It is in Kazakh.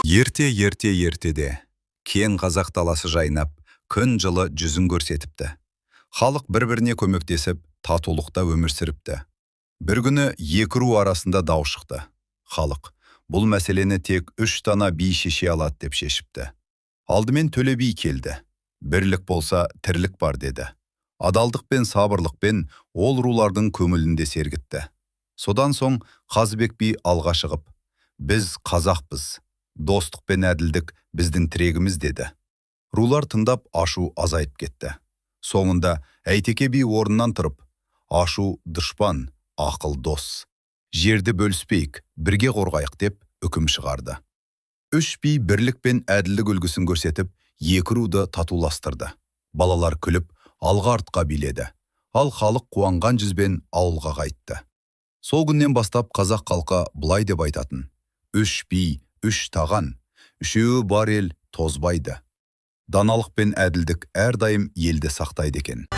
Ертеде, кен қазақ даласы жайнап, күн жылы жүзін көрсетіпті. Халық бір-біріне көмектесіп, татулықта өмір сүріпті. Бір күні екі ру арасында дау шықты. Халық бұл мәселені тек 3 дана би шеше алады деп шешіпті. Алдымен Төле би келді. Бірлік болса тірлік бар деді. Адалдық пен сабырлықпен ол рулардың көңілінде сергітті. Содан соң Қазыбек би алға шығып, біз қазақпыз, достық пен әділдік біздің тірегіміз деді. Рулар тыңдап ашу азайып кетті. Соңында Әйтеке би орнынан тұрып, ашу дұшпан, ақыл дос. Жерді бөліспейік, бірге қорғайық деп үкім шығарды. 3 би бірлік пен әділдік үлгісін көрсетіп, екі руды татуластырды. Балалар күліп, алға артқа биледі. Ал халық қуанған жүзбен ауылға қайтты. Сол күннен бастап қазақ халқы былай деп айтатын: 3 би, 3 таған, үшеуі бар ел тозбайды. Даналық пен әділдік әрдайым елді сақтайды екен.